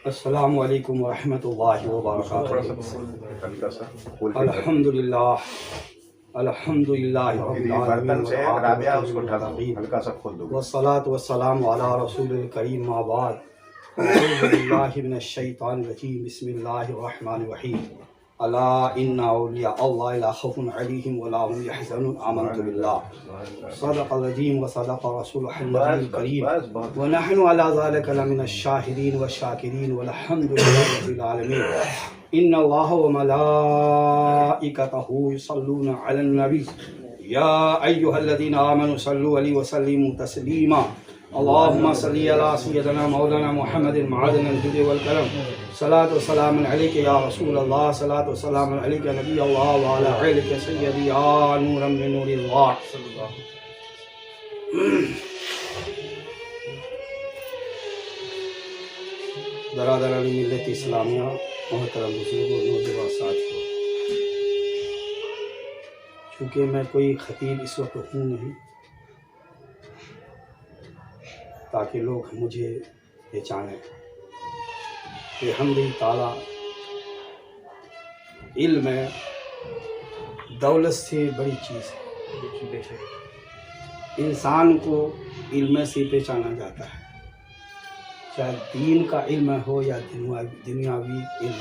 السلام علیکم ورحمۃ اللہ وبرکاتہ۔ الحمدللہ الحمدللہ رب العالمین والصلاة والسلام علی رسول الکریم، ما بعد، اعوذ باللہ من الشیطان الرجیم، بسم اللہ الرحمن الرحیم۔ الا ان اولیاء اللہ لا خوف علیہم ولا هم يحزنون، آمنت باللہ، صدق العظیم وصدق رسولہ النبی الکریم، ونحن علی ذلک لمن الشاہدین والشاکرین، والحمد للہ رب العالمین۔ ان اللہ وملائکتہ یصلون علی النبی یا ایہا الذین آمنوا صلوا علیہ وسلموا تسلیما۔ اللهم صل على سيدنا مولانا محمد معدن الجود والكرم، صلاة وسلام عليك يا رسول الله، صلاة وسلام عليك نبي الله، وعلى آلك سيدي يا نورا من نور الله۔ برادران ملت اسلامیہ، محترم بزرگوں، نوجوان ساتھیوں، چونکہ میں کوئی خطیب اس وقت ہوں نہیں تاکہ لوگ مجھے پہچانیں، الحمد تعالیٰ علم دولت سے بڑی چیز ہے۔ انسان کو علم سے پہچانا جاتا ہے، چاہے دین کا علم ہو یا دنیاوی علم۔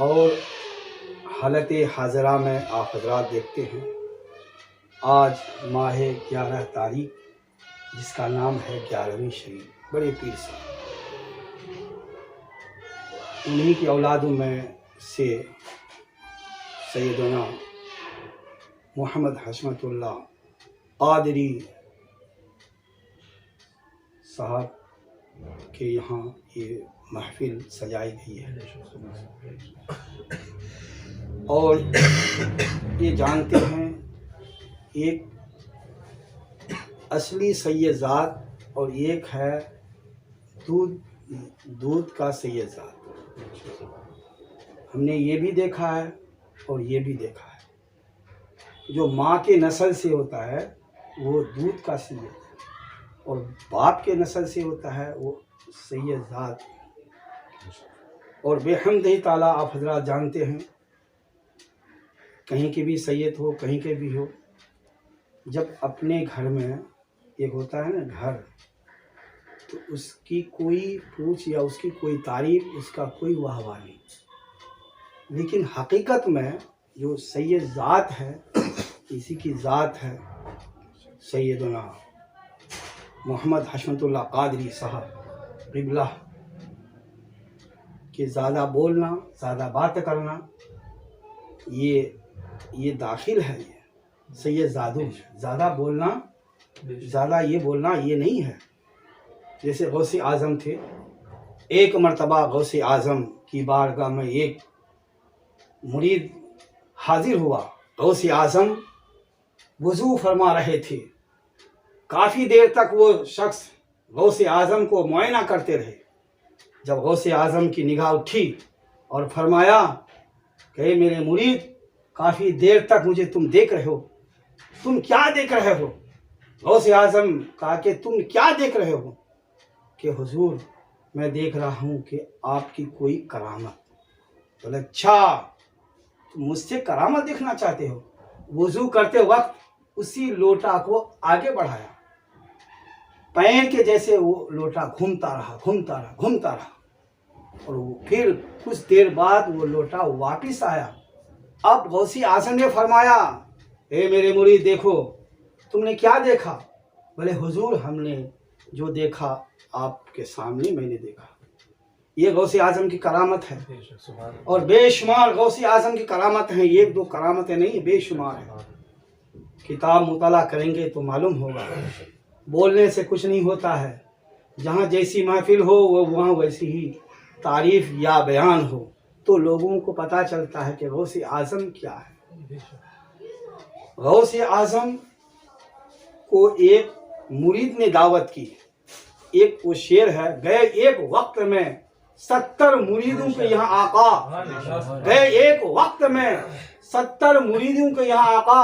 اور حالت حاضرہ میں آپ حضرات دیکھتے ہیں، آج ماہ 11 تاریخ، جس کا نام ہے 11ویں شریف، بڑے پیر صاحب، انہی کی اولادوں میں سے سیدنا محمد حشمت اللہ قادری صاحب کے یہاں یہ محفل سجائی گئی ہے، اور یہ جانتے ہیں ایک اصلی سید ذات اور ایک ہے دودھ کا سید ذات۔ ہم نے یہ بھی دیکھا ہے اور یہ بھی دیکھا ہے، جو ماں کے نسل سے ہوتا ہے وہ دودھ کا سید ہے، اور باپ کے نسل سے ہوتا ہے وہ سید ذات۔ اور بحمدہ تعالیٰ آپ حضرات جانتے ہیں، کہیں کے بھی سید ہو، کہیں کے بھی ہو، جب اپنے گھر میں ایک ہوتا ہے نا گھر، تو اس کی کوئی پوچھ یا اس کی کوئی تعریف، اس کا کوئی واہ واہ نہیں، لیکن حقیقت میں جو سید ذات ہے، اسی کی ذات ہے سیدنا محمد حشمت اللہ قادری صاحب قبلہ، کہ زیادہ بولنا، زیادہ بات کرنا، یہ داخل ہے، یہ سید زادوں، زیادہ بولنا، زیادہ یہ بولنا یہ نہیں ہے۔ جیسے غوث اعظم تھے، ایک مرتبہ غوث اعظم کی بارگاہ میں ایک مرید حاضر ہوا، غوث اعظم وضو فرما رہے تھے، کافی دیر تک وہ شخص غوث اعظم کو معائنہ کرتے رہے۔ جب غوث اعظم کی نگاہ اٹھی اور فرمایا کہ اے میرے مرید، کافی دیر تک مجھے تم دیکھ رہے ہو، تم کیا دیکھ رہے ہو؟ غوث اعظم کہا کہ تم کیا دیکھ رہے ہو؟ کہ حضور میں دیکھ رہا ہوں کہ آپ کی کوئی کرامت۔ بولے اچھا، تم مجھ سے کرامت دیکھنا چاہتے ہو؟ وضو کرتے وقت اسی لوٹا کو آگے بڑھایا، پیر کے جیسے وہ لوٹا گھومتا رہا، اور پھر کچھ دیر بعد وہ لوٹا واپس آیا۔ اب غوث اعظم نے فرمایا اے میرے مرید دیکھو، تم نے کیا دیکھا؟ بولے حضور ہم نے جو دیکھا آپ کے سامنے میں نے دیکھا۔ یہ غوث اعظم کی کرامت ہے، اور بے شمار غوث اعظم کی کرامت ہیں، ایک دو کرامتیں نہیں، بے شمار ہیں۔ کتاب مطالعہ کریں گے تو معلوم ہوگا، بولنے سے کچھ نہیں ہوتا ہے، جہاں جیسی محفل ہو وہاں ویسی ہی تعریف یا بیان ہو تو لوگوں کو پتہ چلتا ہے کہ غوث اعظم کیا ہے۔ غوث اعظم کو ایک مرید نے دعوت کی، ایک وہ شعر ہے، گئے ایک وقت میں 70 مریدوں کے یہاں آقا، گئے ایک وقت میں 70 مریدوں کے یہاں آقا،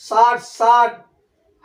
60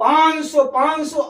500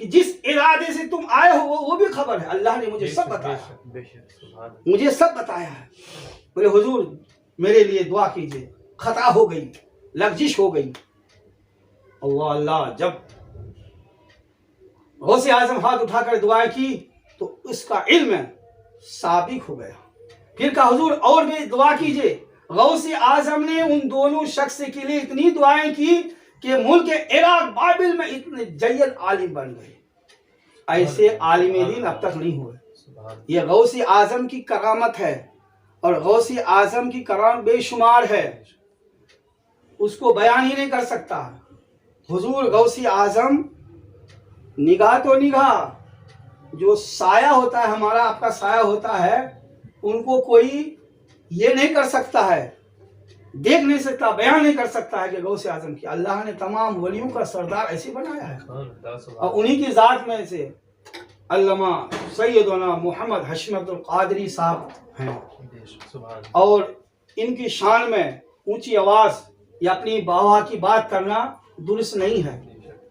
کہ جس ارادے سے تم آئے ہو وہ بھی خبر ہے، اللہ نے مجھے سب بتایا، مجھے سب بتایا ہے۔ بولے حضور میرے لیے دعا کیجئے، خطا ہو گئی، لغزش ہو گئی۔ اللہ اللہ، جب غوث اعظم ہاتھ اٹھا کر دعائیں کی تو اس کا علم سابق ہو گیا۔ پھر کہا حضور اور بھی دعا کیجئے۔ غوث اعظم نے ان دونوں شخص کے لیے اتنی دعائیں کی کہ ملک عراق بابل میں اتنے جید عالم بن گئے۔ ایسے عالم دین اب تک نہیں ہوئے۔ یہ غوث اعظم کی کرامت ہے، اور غوث اعظم کی کرامت بے شمار ہے، اس کو بیان ہی نہیں کر سکتا۔ حضور غوث اعظم نگاہ تو نگاہ، جو سایہ ہوتا ہے ہمارا آپ کا سایہ ہوتا ہے، ان کو کوئی یہ نہیں کر سکتا ہے، دیکھ نہیں سکتا، بیان نہیں کر سکتا ہے کہ غوث اعظم کی اللہ نے تمام ولیوں کا سردار ایسے بنایا ہے۔ اور انہی کی ذات میں سے علامہ سیدنا محمد حشمت عبد القادری صاحب ہیں، اور ان کی شان میں اونچی آواز یا اپنی باوا کی بات کرنا درست نہیں ہے۔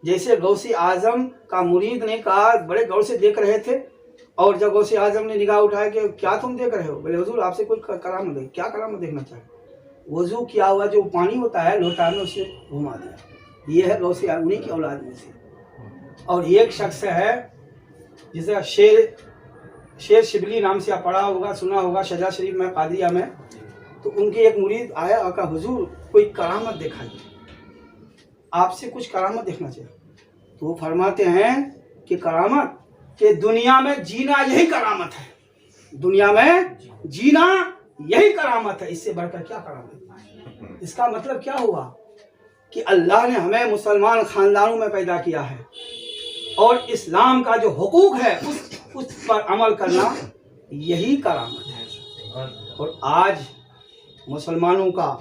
جیسے غوث اعظم کا مرید نے کہا، بڑے غور سے دیکھ رہے تھے، اور جب غوث اعظم نے نگاہ اٹھایا کہ کیا تم دیکھ رہے ہو؟ بولے حضور آپ سے کوئی کرامت ہے، کیا کرامت دیکھنا چاہے؟ وضو کیا ہوا جو پانی ہوتا ہے لوٹا میں اسے گھما دیا۔ یہ ہے غوث اعظم، انہی کی اولاد میں سے۔ اور ایک شخص ہے جسے شیر شبلی نام سے آپ پڑھا ہوگا، سنا ہوگا، شجاع شریف میں قادریہ میں، تو ان کے ایک مرید آیا اور کہا حضور کوئی کرامت دکھائیے، آپ سے کچھ کرامت دیکھنا چاہیے۔ تو وہ فرماتے ہیں کہ کرامت، کہ دنیا میں جینا یہی کرامت ہے، دنیا میں جینا یہی کرامت ہے، اس سے بڑھ کر کیا کرامت ہے؟ اس کا مطلب کیا ہوا کہ اللہ نے ہمیں مسلمان خاندانوں میں پیدا کیا ہے، اور اسلام کا جو حقوق ہے اس پر عمل کرنا یہی کرامت ہے۔ اور آج مسلمانوں کا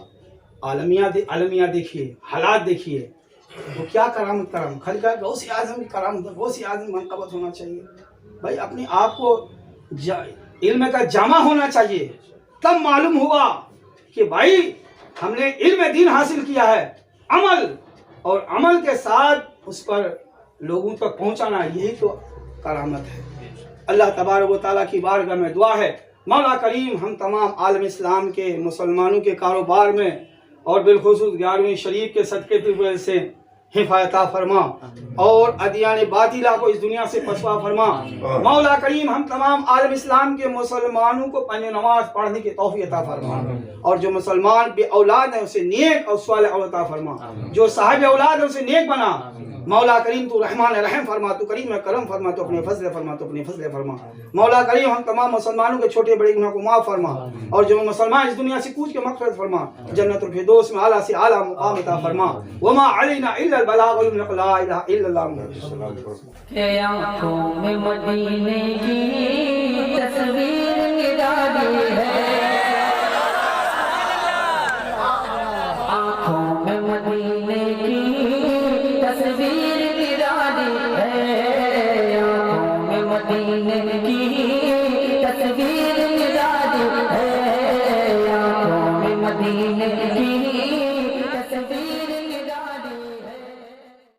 عالمیہ دیکھیے، حالات دیکھیے، وہ کیا کرامت خالی کہا غوث اعظم کی کرامت، غوث اعظم منقبت ہونا چاہیے۔ بھائی اپنے آپ کو علم کا جامع ہونا چاہیے، تب معلوم ہوا کہ بھائی ہم نے علم دین حاصل کیا ہے، اور عمل کے ساتھ اس پر لوگوں تک پہنچانا، یہی تو کرامت ہے۔ اللہ تبارک و تعالیٰ کی بارگاہ میں دعا ہے، مولا کریم ہم تمام عالم اسلام کے مسلمانوں کے کاروبار میں، اور بالخصوص 11ویں شریف کے صدقے کی وجہ سے حفاظت عطا فرما، اور ادیان باطلہ کو اس دنیا سے پسوا فرما۔ مولا کریم ہم تمام عالم اسلام کے مسلمانوں کو پنج نماز پڑھنے کی توفیق عطا فرما، اور جو مسلمان بے اولاد ہیں اسے نیک اور صالح اولاد عطا فرما، جو صاحب اولاد ہے اسے نیک بنا۔ مولا کریم تو رحمان رحم فرما، تو کریم کرم فرما، تو اپنے فضل فرما، تو اپنے فضل فرما۔ مولا کریم ہم تمام مسلمانوں کے چھوٹے بڑے گناہ کو معاف فرما، اور جو مسلمان اس دنیا سے کوچ کے مغفرت فرما، جنت الفردوس میں اعلیٰ سے اعلیٰ مقام عطا فرما۔ وما علینا الا البلاغ، لا الہ الا اللہ۔ کہ آنکھوں میں مدینے کی تصویر ڈالی ہے،